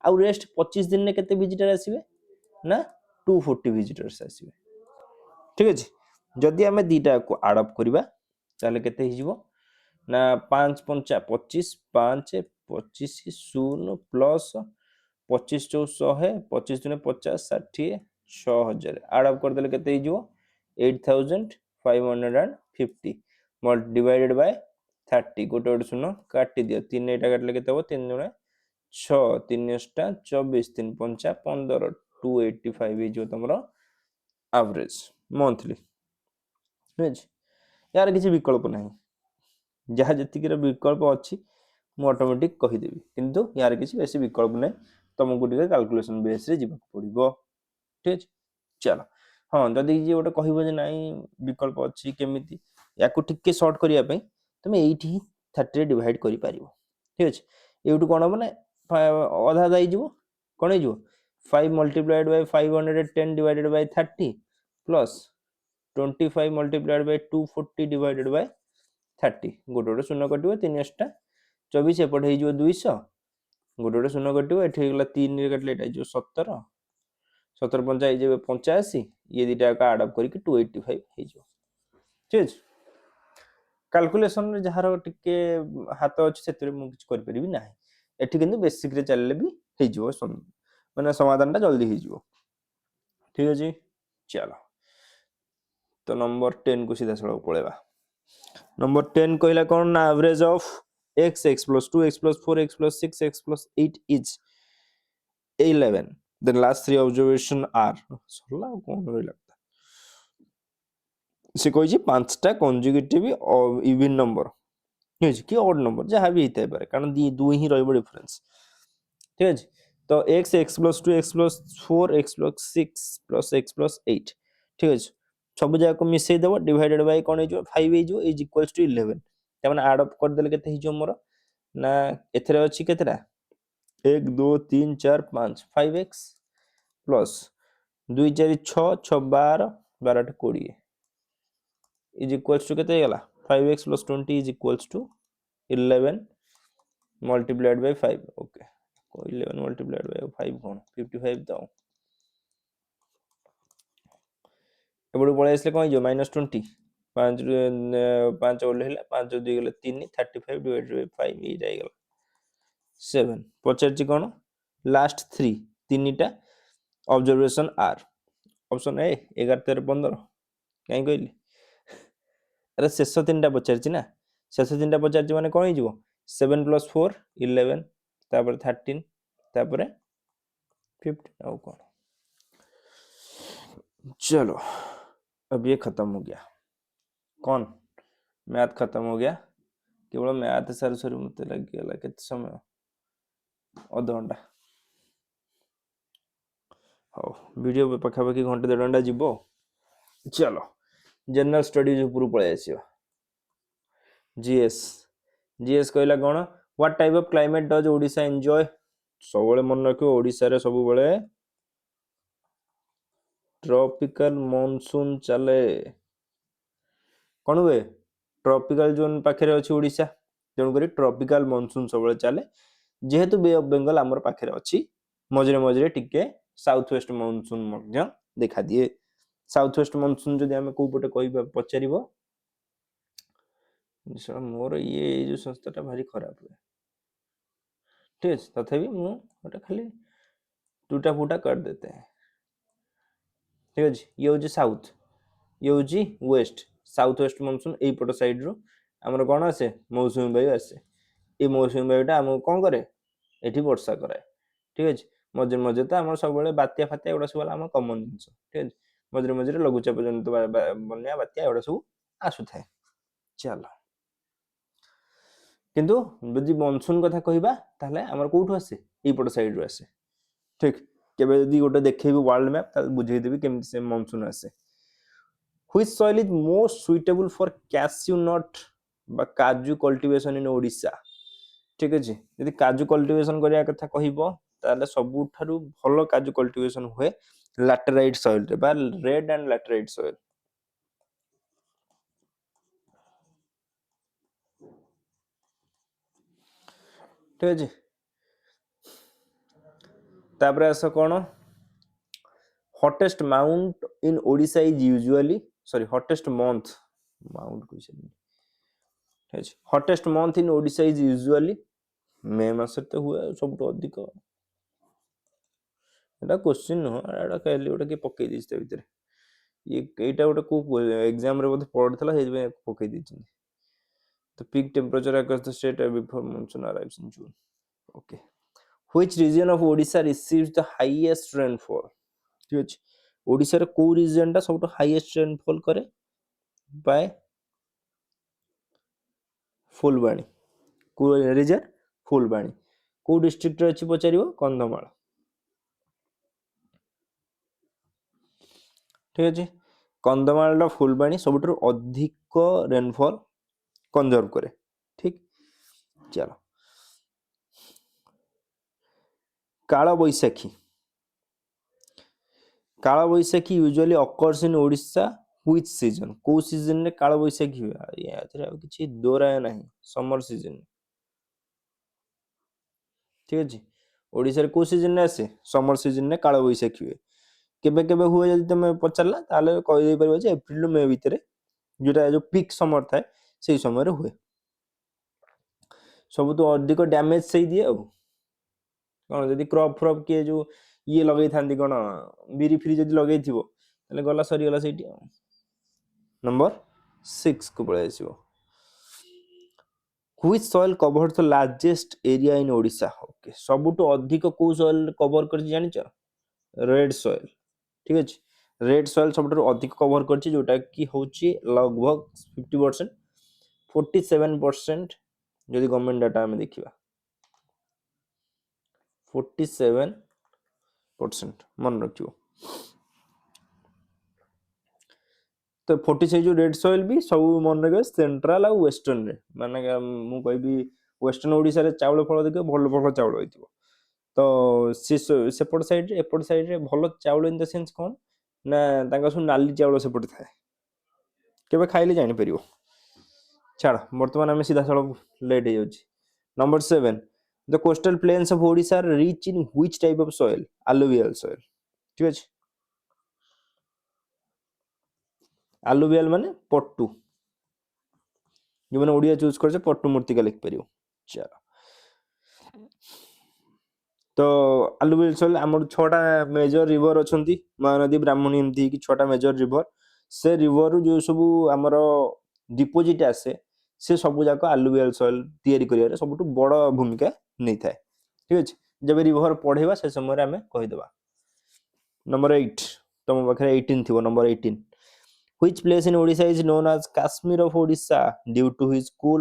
आउ रेस्ट 25 दिन में केते विजिटर आसवे ना 240 विजिटर्स आसवे। ठीक अच्छे, जदि आम दीटा को आडअप करवा ताले केते हिजिवो ना 5 5 25 5 25 0 प्लस 25 × 100 25 दिन 50 60 6000 आडअप करदेले केते हिजिवो 8550 डिवाइडेड बाय 30 गोटे गोटे शून्य काटी दियो 3 एटा काटले केते हो 3 गुणे 6 3 * 24 3 5 15 285 हिजिवो तमरो एवरेज मंथली। ठीक यार किसी विकल्प नहीं, जहाँ जी विकल्प अच्छी मुझे ऑटोमेटिक कहीदेवी, किंतु यार किसी बेसी विकल्प नहीं, तुमको टे कैलकुलेशन बेस रे जीवा पड़ो। ठीक है, चलो हाँ जदि जी गोटे कह नाई विकल्प अच्छी केमी या टिके सर्ट करने तुम ये 30 डिवाइड कर पार। ठीक अच्छे, ये कौन हम ना अधा अधा हो कौन हो 5 multiplied by 510 divided by 30 plus 25 multiplied by 240 divided by 30 गोटे गोटे शून्य कटो 3 * 24 एपटे हो 200 गोटे गोटे शून्य कटो ये 3 काटले 17 17 5 हो 85 ये दीटा आडअप करके 285 हो। ठीक है, कैलकुलेशन जार टिके हाथ अच्छे से मुझे करी ना एठी किंतु बेसिक रे चलले भी हो माने समाधान टा जल्दी हो। ठीक है, चलो तो नंबर 10 को सीधा सड़क पड़ेगा। नंबर 10 कहला कौन ना average of x x + 2 x + 4 x + 6 x + 8 is 11, then last 3 observation are सरला कौन रे लगता से कोई जी 5टा कंसेक्यूटिव इवन नंबर कि ऑड नंबर जहाँ भी होता है कारण दो ही रही डिफरेंस। ठीक है, तो x x + 2 x + 4 x + 6 + x + 8 ठीक है सब जगह मिसई देव डिवाइडेड बाय कौन हो 5 हो इज इक्वल्स टू 11 तामाने ऐड अप कर देले केते हिजो मोर ना एथरे अछि केतेरा 1 2 3 4 5 5x plus 2 4 6 6 12 12 20 is equals to केते गेला 5x + 20 is equals to 11 multiplied by 5। Okay 11 multiplied by 5 कोन 55 दाओ एबडू पळे आसले कोन जो -20 5 5 ओल्हेला 5 2 गेले 3 35 डिवाइडेड बाय 5 ए जाय गेला 7 पचारची कोन लास्ट 3 तीनटा ऑब्जर्वेशन आर ऑप्शन ए 11 13 15 काई कहली अरे शेष तीनटा पचारची ना शेष तीनटा पचारची माने कोन हिजो 7 + 4 11 तापर 13 तापर 15 आउ कोन। चलो अब ये खत्म हो गया, कौन मैथ खत्म हो गया, केवल मैथ सारू सारू मत लग गया के समय अध घंटा। ହଉ ଭିଡ଼ିଓ ପାଖାପାଖି ଘଣ୍ଟେ 1.5 ଘଣ୍ଟା ଯିବ। चलो जनरल स्टडीज ऊपर पलि आसियो। जीएस जीएस कहला कौन what type of climate does Odisha enjoy. सब मन रखियो ओडिशा रे सब बेले ट्रॉपिकल मॉनसून चले। कौन हुए ट्रॉपिकल जोन पाखे अच्छी ओडिशा तेणुक ट्रॉपिकल मॉनसून सब चले जेहेतु बे ऑफ बेंगल आमर पाखे अच्छी मझे मझे टिके साउथ वेस्ट मॉनसून देखा दिए। साउथ वेस्ट मॉनसून जदि आम कौ पटे कह पचार मोर ये जो संस्थाटा भारी खराब हुए ठीक है तथापि मुझे खाली टूटा फूटा कर देते हैं ठीक है। ये हूँ साउथ ये हूँ वेस्ट साउथ वेस्ट मॉनसून यहीपट साइड रू आमर कौन आसे मौसुमी वायु आसे ये मौसुमी वायुटा आमको कौन करे ये वर्षा कराए ठीक है। मझे मझे तो आम सब बात्या फात्या एगुड़ा सब आम कमन जिन ठीक है मझे मझे लघुचाप जनित बन्या बात्या एगुड़ा सब आसु थाए। चलो किंतु यदि मनसून कथा कहबा ताहले हमर कोठु आसे एपट साइड रो आसे ठीक। केबे यदि गोटे देखैबी वर्ल्ड मैप ताहले बुझेई देबी केमति से मनसून आसे। Which soil is most suitable for cashew nut बा काजू कल्टीवेशन इन ओडिशा ठीक अछि। यदि काजू कल्टीवेशन करिया कथा कहबो ताहले सबुठारु भलो काजू कल्टीवेशन हुए लैटेराइट सॉइल रे बा रेड एंड लैटेराइट सॉइल ठीक अछि। तापरे आस कोन hottest month in Odisha is usually sorry hottest month month कुछ नहीं hottest month in Odisha is usually May मास तो हुए सब अधिक एटा क्वेश्चन नो एटा कहली ओटा के पक्के दिस ते भीतर ये एटा ओटा को एग्जाम रे बोधे पढ़थला हे जे पक्के दिछन। तो peak temperature across the state before monsoon arrives in June okay which region of Odisha receives the highest rainfall ठीक अछि। ओडिशा रे को रीजन टा सबटो हाईएस्ट रेनफॉल करे बाय फुलबाणी को रीजन फुलबाणी को डिस्ट्रिक्ट रे अछि पचारिबो कंधमाल ठीक अछि। कंधमाल रा फुलबाणी सबटो अधिक रेनफॉल कंजर्व करे ठीक। चलो काला बैसाखी काला Baisakhi usually occurs in Odisha which season को सीजन रे काला बैसाखी हुए याथरे किछि दोराय नाही समर सीजन ठीक अछि। ओडिशा रे को सीजन रे आसे समर सीजन रे काला बैसाखी हुए केबे केबे हुए जदि तमे पचारला ताले कहि दे परबो जे एप्रिल मे भीतर जोटा जो पीक समर थाए सेही समय रे हुए सब तो अधिक डैमेज सही दिए कौन जदि क्रॉप फ्रॉप किए जो ये लगे थांती कौन बिरी फ्री जदि लगे थिबो ताले गला सरी गला सेठी नंबर 6 को पळे आसीबो। Which soil covers the largest area in Odisha okay सबुटो अधिक को सॉइल कवर करछि जानिछ रेड सॉइल ठीक अछि। रेड सॉइल सबुटो अधिक कवर करछि जोटा कि होछि लगभग 50% 47% यदि गवर्नमेंट डाटा हम देखिबा 47% मन रखियो। तो 46 जो रेड सॉइल भी सब मन रखे सेंट्रल आ वेस्टर्न रे माने मु कहबी वेस्टर्न ओडिशा रे चावल फल देखियो भल भल चावल होइतिबो तो सेपट साइड रे एपट साइड रे भल चावल इन द सेंस कोन ना तांका सब नाली चावल सेपट थाए केबे खाइले जानि परिबो। छाड़ वर्तमान आम सीधा सड़क लेट हो number 7 the coastal plains of Odisha are rich in which type of soil alluvial soil ठीक अछि। alluvial माने पट्टू जो मैंने ओडिया चूज कर पट्टू मूर्तिका लिख पार चलो तो alluvial सॉइल आम 6टा मेजर रिवर अच्छा महानदी ब्राह्मणी एमती कि 6टा मेजर रिवर से रिवर जो सब आमर डिपोजिट आसे से सब जाक alluvial सॉइल तैयारी करियारे सबुठु बड़ भूमिका नहीं थाए ठीक अछि। जब रिवर पढ़ेबा से समय आमे कहिदबा। नंबर 8 तुम पाखे 18 थिबो number 18 which place in Odisha is known as Kashmir of Odisha due to his cool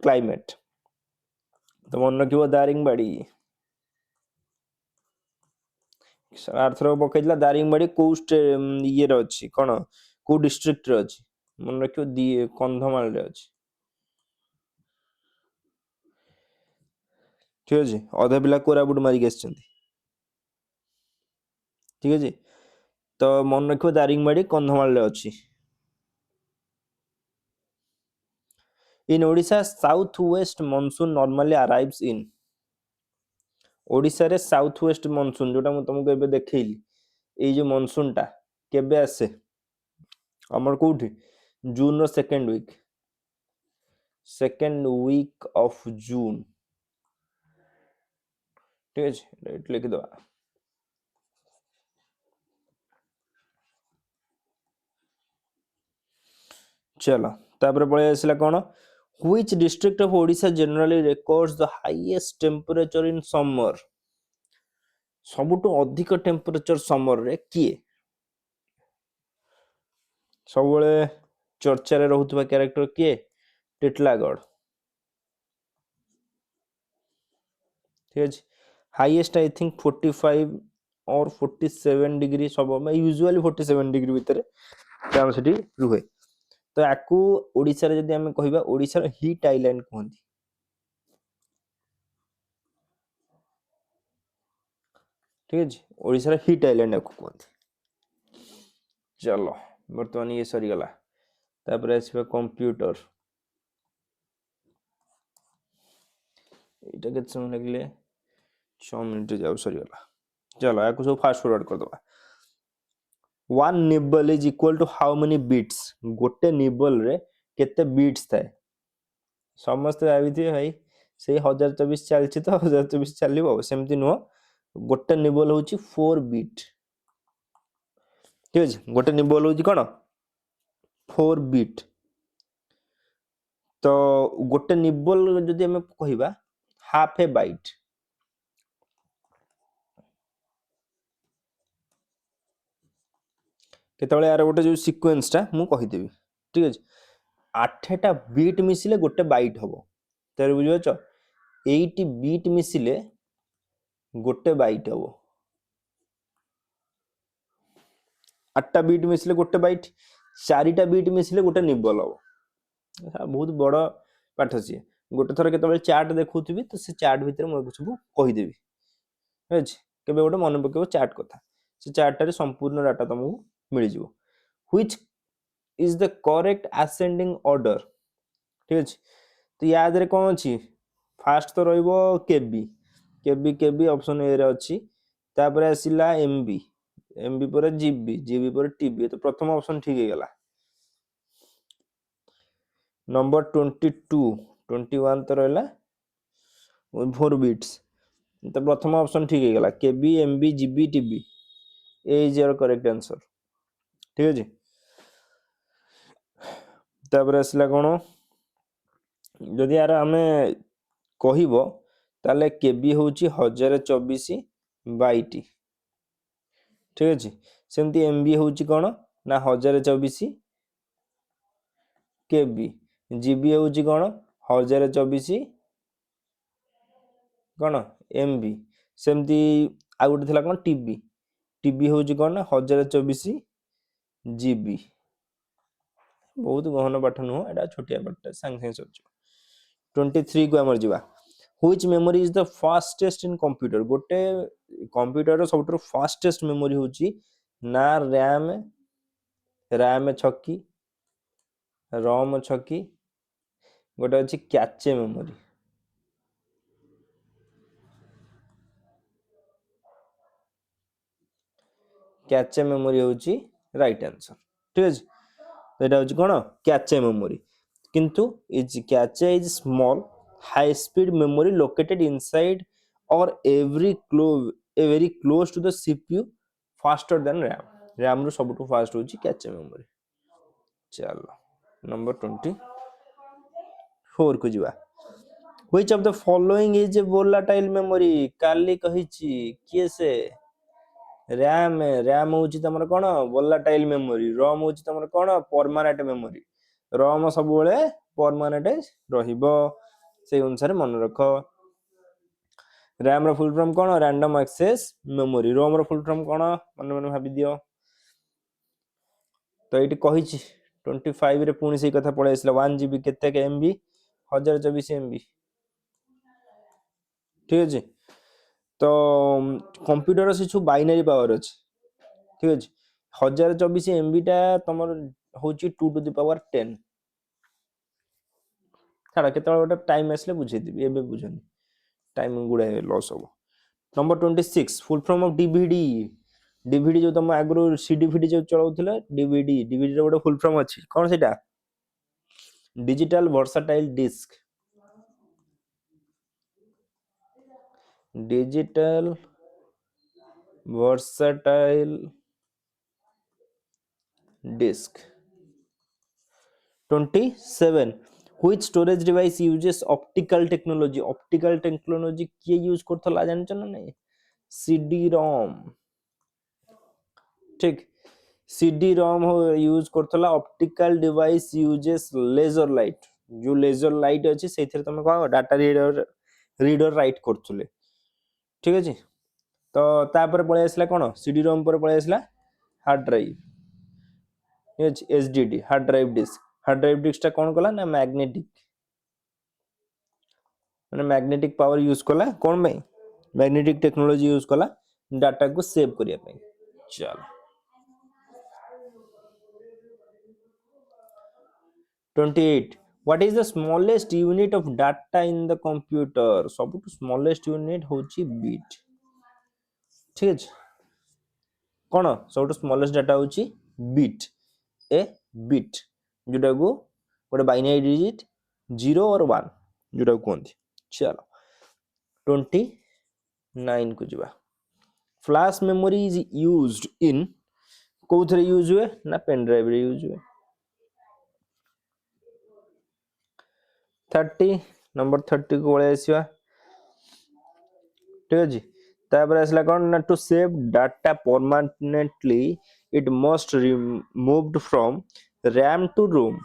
climate तो मन रखिबो दारिंगबाड़ी ଆରଥର ପକେଇଥିଲା ଦାରିଙ୍ଗବାଡ଼ି କୋଉ ଇଏରେ ଅଛି କଣ କୋଉ ଡିଷ୍ଟ୍ରିକ୍ଟରେ ଅଛି ମନେ ରଖିବ କନ୍ଧମାଳରେ ଅଛି ଠିକ ଅଛି ଅଧା ପିଲା କୋରାପୁଟ ମାରିକି ଆସିଛନ୍ତି ଠିକ ଅଛି ତ ମନେ ରଖିବ ଦାରିଙ୍ଗବାଡ଼ି କନ୍ଧମାଳରେ ଅଛି in Odisha south west monsoon normally arrives in ଓଡ଼ିଶାରେ ସାଉଥ ୱେଷ୍ଟ ମନସୁନ ଯୋଉଟା ମୁଁ ତମକୁ ଏବେ ଦେଖେଇଲି ଏଇ ଯୋଉ ମନସୁନଟା କେବେ ଆସେ ଆମର କୋଉଠି ଜୁନର ସେକେଣ୍ଡ ୱିକ୍ ଅଫ ଜୁନ ঠিক আছে ଏଠି ଲେଖିଦବା चलो तापर पळै आसिला कोन which district of Odisha generally records the highest temperature in summer सबुठु अधिक टेम्परेचर समर रे किए सबले चर्चा रे रहउतबा कैरेक्टर किए टिटलागढ़ ठीक है हाईएस्ट आई थिंक 45 और 47 डिग्री सब मैं यूजुअली 47 डिग्री भीतर काम सेठी रुहे तो याकू ओडिसा रे जदी हम कहिबा ओडिसा रे हीट आइलैंड कहंती ठीक है ओडिसा रे हीट आइलैंड याकू कहंती चलो वर्तमान ये सरी गला तापर आसीबा कंप्यूटर एटा केत समय लागले 6 मिनिट जाऊ सरी गला चलो याकू सब फास्ट फॉरवर्ड कर दबा one nibble is equal to how many bits गोटे निबल रे केते बीट्स थाए समस्त भाई भाई से 1024 चलछि तो 1024 चलिबो सेमति नो गोटे निबल होची 4 बीट ठीक अछि गोटे निबल होची कोन 4 बीट तो गोटे निबल जदि हम कहिबा हाफ ए बाइट केतबेले यार गोटे जो सीक्वेंस टा मु कहि देबी ठीक अछि 8टा बीट मिसिले गोटे बाइट हबो तर बुझियो छ 8 बीट मिसिले गोटे बाइट हबो 8टा बीट मिसिले गोटे बाइट 4टा बीट मिसिले गोटे निबल हबो बहुत बड़ पाठ सी गोटे थर केतबेले चार्ट देखुथिबी तो से चार्ट भीतर मो सब कहि देबी ठीक अछि केबे गोटे मन पकेबो चार्ट कथा से चार्ट रे संपूर्ण डाटा तुमको मिल जिवो which is the correct ascending order ठीक अछि तो याद रे कोन अछि फास्ट तो रहइबो केबी केबी केबी ऑप्शन ए रे अछि तापर आसिला एमबी एमबी पर जीबी जीबी पर टीबी तो प्रथम ऑप्शन ठीक हे गेला नंबर 22 21 तो रहला 4 बिट्स तो प्रथम ऑप्शन ठीक हे गेला KB MB GB TB A is your correct answer ठीक अछि तापर आसिला कोन जदि यार हमें कहिबो ताले केबी होची 1024 बाइटी ठीक अछि सेमती एमबी होची कोन ना 1024 केबी जीबी होची कोन 1024 कोन एमबी सेमती आ गुटे थिला कोन टीबी टीबी होची कोन 1024 जीबी बहुत गहन पाठ नुह एटा छोटिया पाठ संग संग सोच 23 को हमर जिबा which memory is the fastest in computer गोटे कंप्यूटर रो सबटर फास्टेस्ट मेमोरी होची ना रैम छकी रोम छकी गोटे अछि कैचे मेमोरी कैचे मेमोरी होची राइट आंसर ठीक अछि एटा होची कोन कैचे मेमोरी किंतु is cache is small high speed memory located inside or very close to the CPU faster than RAM रो सबटू फास्ट होची कैचे मेमोरी चलो नंबर 24 को जिबा which of the following is a volatile memory काली कहिची किए से RAM होची तमर कोन volatile memory रोम होची तमर कोन परमानेंट मेमोरी रोम सब बेले परमानेंट रहिबो से अनुसार मन रखो रैम रो फुल फॉर्म कौन रैंडम एक्सेस मेमोरी रोम रो फुल फॉर्म कौन मन मन भाबी दियो तो ये कही 25 रे पुणी से कथा पड़े आसला 1 GB केते के MB 1024 MB ठीक अछि तो कंप्यूटर से छु बाइनरी पावर अछि ठीक अछि 1024 MB टा तमर होची 2 टू द पावर 10 छाड़ा केतळ गोटे टाइम आसले बुझे दिबी एबे बुझनी टाइम गुडे लॉस हो number 26 full form of DVD DVD जो तुम आगु सीडी फीडी जो चलाउथिले डीवीडी डीवीडी रो गोटे फुल फॉर्म अछि कोन सेटा digital versatile disc digital versatile disc 27 which storage device uses optical technology किए यूज करथला जानछ ना नहीं CD ROM ठीक CD ROM यूज करथला optical device uses laser light जो लेजर लाइट अछि सेथिर तमे कोन डाटा रीडर राइट करथले ठीक अछि तो तापर पळे आसला कोन CD ROM पर पळे आसला hard drive HDD hard drive disk टा कोन कला ना मैग्नेटिक माने मैग्नेटिक पावर यूज कला कोन में मैग्नेटिक टेक्नोलॉजी यूज कला डाटा को सेव करिया पे चल 28 what is the smallest unit of data in the computer सब smallest unit होची bit ठीक है कोन सब smallest data होची bit ए bit जोटा को गोटे बाइनरी डिजिट 0 और 1 जोटा कहंती चलो 29 को जीवा flash memory is used in कोथरे यूज हुए ना पेन ड्राइव रे यूज हुए 30 नंबर 30 को बळे आसीबा ठीक अछि तापर आसला कोन ना to save data permanently it must removed from RAM to ROM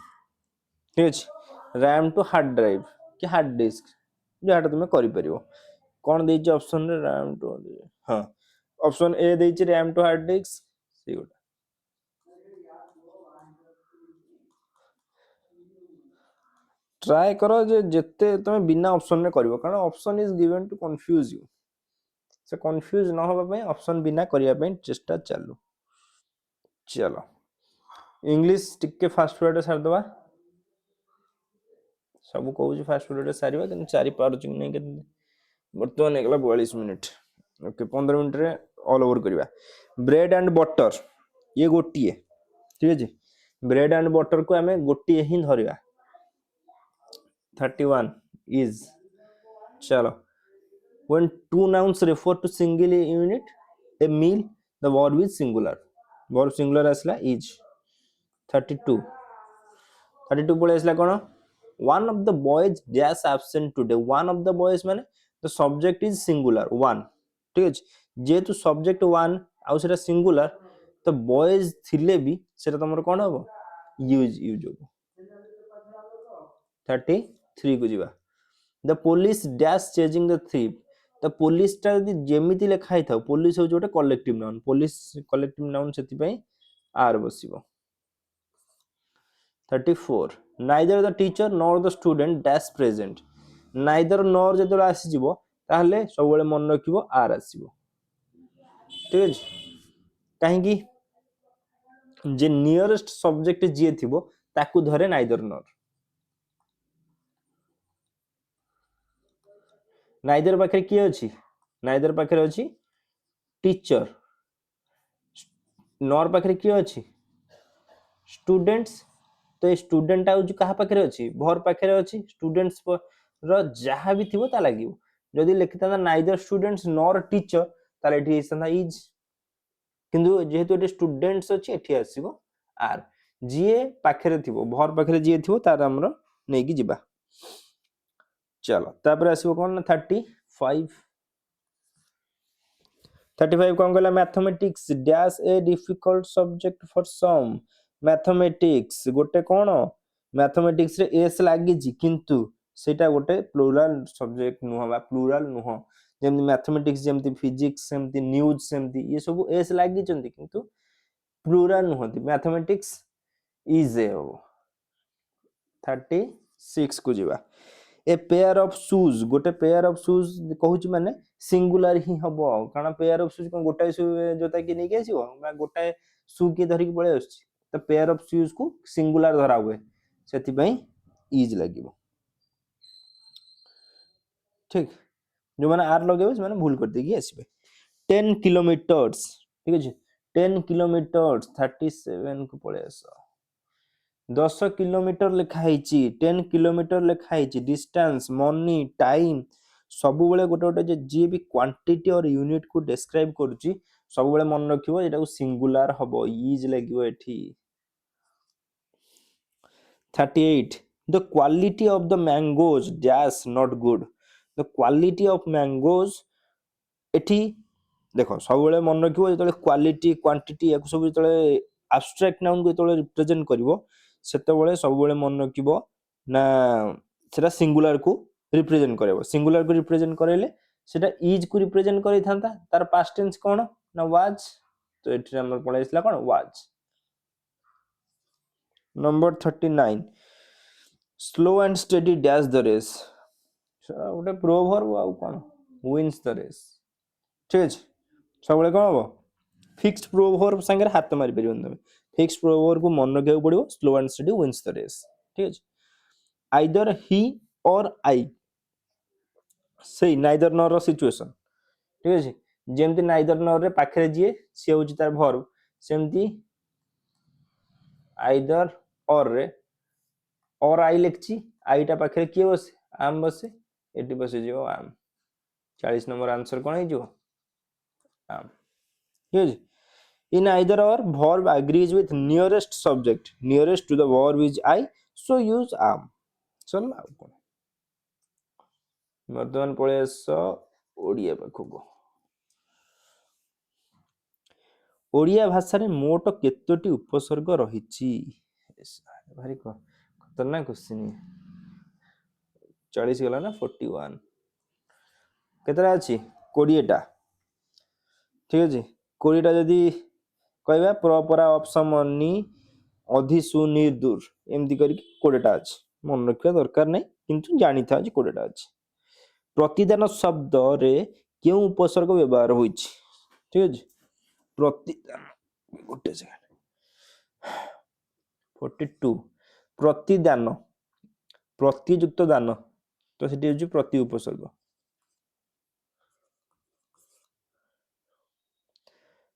ठीक अछि रैम टू हार्ड ड्राइव कि हार्ड डिस्क जाटा तुमे करि परिबो कोन देछि ऑप्शन रे रैम टू हां ऑप्शन ए देछि रैम टू हार्ड डिस्क सी गोटा ट्राई करो जे जत्ते तुमे बिना ऑप्शन रे करिवो कारण option is given to confuse you से कंफ्यूज न होबा पई ऑप्शन बिना करिया पई चेष्टा चालू चलो इंग्लिश टिके फास्ट वर्ड सार दवा सब कहूँ फास्ट वर्ड सारिबा कि चारि पारुच नै के वर्तमान एकला 42 मिनिट ओके 15 मिनिट रे ऑल ओवर करिबा ब्रेड एंड बटर ये गोटिए ठीक अछि ब्रेड एंड बटर को हमें गोटिए ही धरिबा 31 is चलो when two nouns refer to single unit a meal the verb is singular asla is 32 बोले असला कोन one of the boys dash absent today one of the boys माने the subject is singular one ठीक अछि जेतु subject one आउ सेटा singular तो boys थिले भी सेटा तमर कोन हबो यूज होबो 33 को जीवा the police dash chasing the thief the police टा यदि जेमिति लेखाई था पुलिस हो Jote collective noun police collective noun सेति पई are बसिबो 34 neither the teacher nor the student dash present neither nor जदो आसी जिवो ताहले सब बेले मन रखिबो आर आसीबो ठीक अछि काहे कि जे नियरेस्ट सब्जेक्ट जे थिबो ताकू धरे नाइदर नॉर नाइदर पाखे किए अछि नाइदर पाखे अछि टीचर नॉर पाखे किए अछि स्टूडेंट्स तो ये स्टूडेंट आउ कहा पाखे अछि भर पाखे अछि स्टूडेंट्स रो जहा भी थिबो ता लागिवो जदि लिखिता नाइदर स्टूडेंट्स नॉर टीचर ताले एठी हिसना इज किंतु जेहेतु एठी स्टूडेंट्स अछि एठी आसीबो आर जीए पाखे थिबो भर पाखे जीए थिबो तार हमरो नै कि जिबा चलो तापर आसीबो कोन 35 कौन कहला mathematics dash a difficult subject for some mathematics गोटे कौन मैथमेटिक्स रे एस लागी जी किंतु सेटा गोटे प्लुरल सब्जेक्ट नुह बा प्लुरल नुह ଯେମିତି ମ୍ୟାଥମେଟିକ୍ସ ଯେମିତି ଫିଜିକ୍ସ ସେମିତି ନ୍ୟୁଜ୍ ସେମିତି ଇଏ ସବୁ ଏସ୍ ଲାଗିଛନ୍ତି କିନ୍ତୁ ପ୍ଲୁରାଲ ନୁହନ୍ତି। ମ୍ୟାଥମେଟିକ୍ସ ଇଜ୍ ଏ ହବ। 36 କୁ ଯିବା। ए पेयर ऑफ शूज गोटे पेयर ऑफ शूज कहूची माने सिंगुलर ही हबो कारण पेयर ऑफ शूज कोन गोटाए शू जोता कि नेकी आसीबो बा गोटाए शू की धरि पळे आछी तो पेयर ऑफ शूज को सिंगुलर धरा हुए सेति पई इज लागिबो ठीक जो माने आर लगेबे से माने भूल कर देकी आसीबे 10 किलोमीटर्स ठीक अछि 10 किलोमीटर्स 37 को पळे आस 10 किलोमीटर लिखा ହେଇଛି 10 किलोमीटर लिखा ହେଇଛି डिस्टेंस मनी टाइम सब बेले गोटे गोटे जे जी भी क्वांटिटी और यूनिट को डिस्क्राइब करूची सब बेले मन रखिबो एटा को सिंगुलर हबो इज लागिबो एठी 38 the quality of the mangoes dash not good the quality of mangoes एठी देखो सब बेले मन रखिबो जेतले क्वालिटी क्वांटिटी याको सब जेतले एब्स्ट्रैक्ट नाउन को जेतले रिप्रेजेंट करिवो सेते बेले सब बेले मन रखिबो ना सेटा सिंगुलर को रिप्रेजेंट करबो सिंगुलर को रिप्रेजेंट करेले सेटा इज को रिप्रेजेंट करै थांता तार पास्ट टेंस कोन ना वाज तो एठी हमर पळाइसला कोन was number 39 slow and steady dash the race गोटे प्रोवर्ब आउ कोन विन्स द रेस ठीक अछि सब बेले कोन हबो फिक्स्ड प्रोवर्ब संगे हाथ मारि परिबन तमे फिक्स्ड प्रोवर्ब को मन रखिବାକୁ पड़िबो slow and steady wins the race ठीक अछि आइदर ही और आई से नाइदर नॉर सिचुएशन ठीक अछि जेमति नाइदर नॉर रे पाखरे जिए से होची तार वर्ब सेमति आइदर और रे और आई लिखची आईटा पाखरे किए बसे आम बसे एटी बसे जिवो आम 40 नंबर आंसर कोन हे जिवो आम ठीक अछि in either or verb agrees with nearest subject nearest to the verb is I so use am चल आउ कोन वर्तमान पळे आस ओडिया पाखको ओडिया भाषा रे मोट केतोटी उपसर्ग रहिछि भारी खतरनाक क्वेश्चन 40 गला ना 41 केतरा अछि 20 टा ठीक अछि 20 टा जदी कहबा प्रपरा ऑप्शन नि अधि सुनिर्दूर एमति करी 20 टा अछि मन रखिया दरकार नै किंतु जानि था जे 20 टा अछि प्रतिदान शब्द रे केउ उपसर्ग व्यवहार होइछि ठीक अछि प्रतिदान गोटे सेकंड 42 प्रतिदान प्रतियुक्त दान तो सेठी होछि प्रति उपसर्ग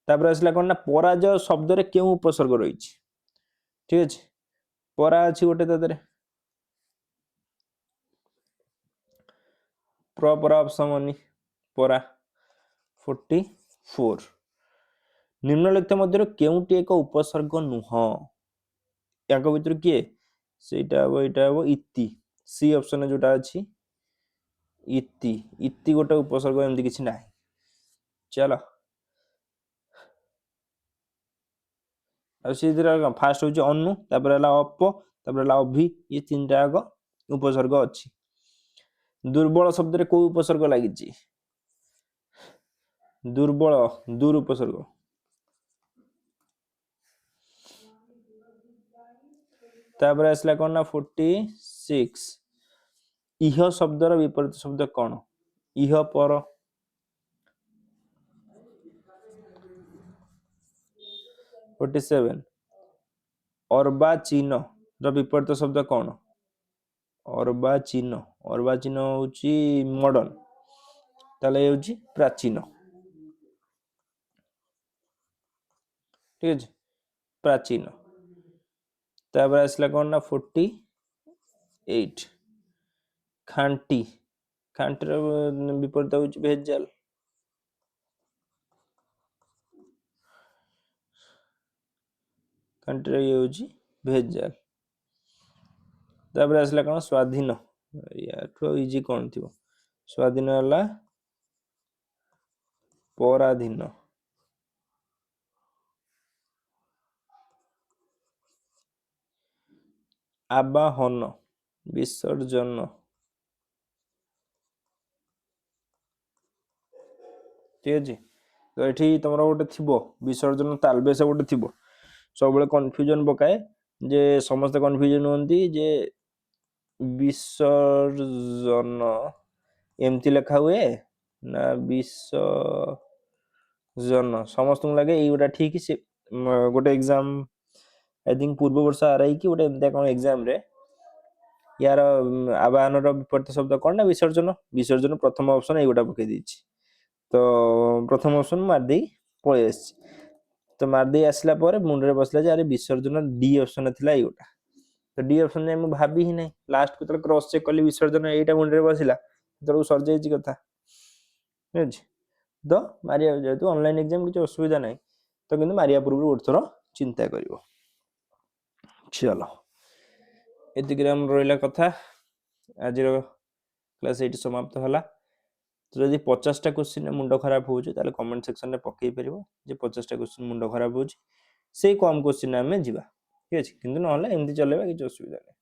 तापर आसला कोन ना पराजय शब्द रे केउ उपसर्ग रहिछि ठीक अछि परा अछि गोटे तदरे प्रपरा ऑप्शन नि परा 44 निम्नलिखित मध्य केउटी एक उपसर्ग नुह याक भितर किए सेटा हबो एटा हबो इति सी ऑप्शन जोटा अछि इति इति गोटे उपसर्ग एमति किछि नाही चलो आ फास्ट होची अनु तापर हला अप तापर हला अभि ये तीनटा आग उपसर्ग अछि दुर्बल शब्द रे को उपसर्ग लागिछि दुर्बल दूर उपसर्ग तापर आसला कोन ना 46 इह शब्द रो विपरीत शब्द कोन इह पर 47 अर्बाचीन रो विपरीत शब्द कोन अर्बाचीन होची मॉडर्न ताले होची प्राचीन ठीक अछि प्राचीन तापर आसला कोन ना 48 खांटी खांटी रो विपरीत होची भेजाल खांटी रो ये होची भेजाल तापर आसला कोन स्वाधीन या तो इजी कोन थिबो स्वाधीन हला पराधीन आबाहन विसर्जन ठीक अच्छे। तो ये तुम गोटे थी विसर्जन तालबेस गोटे थी सब कन्फ्यूजन पकाए जे समस्त कन्फ्यूजन होती जे विसर्जन एमती लिखा हुए ना विसर्जन समस्त लगे ये ठीक से गोटे एग्जाम आई थिंक पूर्व वर्ष आरआई कि गोटे एमती कौन एग्जाम रे यार आवाहन विपरीत शब्द कौन ना विसर्जन विसर्जन प्रथम ऑप्शन ये पकई देछि तो प्रथम ऑप्शन मारदे पलि तो मारदे आसला मुंडे बसला जे अरे विसर्जन डी ऑप्शन थिला एगोटा तो डी ऑप्शन जाए भाभी ही नहीं लास्ट को क्रॉस चेक कली विसर्जन एटा मुंडे बसला तो सर जाइए कथा ठीक तो मारिया जेहेतु ऑनलाइन एग्जाम किसी असुविधा नहीं तो किंतु मारिया पूर्व गोटे थर चिंता कर चलो एतिक रहा कथा आज क्लास ये समाप्त होला तो जब 50टा क्वेश्चन मुंड खराब हो कमेंट सेक्शन में पकई पार 50टा क्वेश्चन मुंड खराब हो कम क्वेश्चन आम जा ठीक है किंतु ना एमती चलेगा किसी असुविधा नहीं।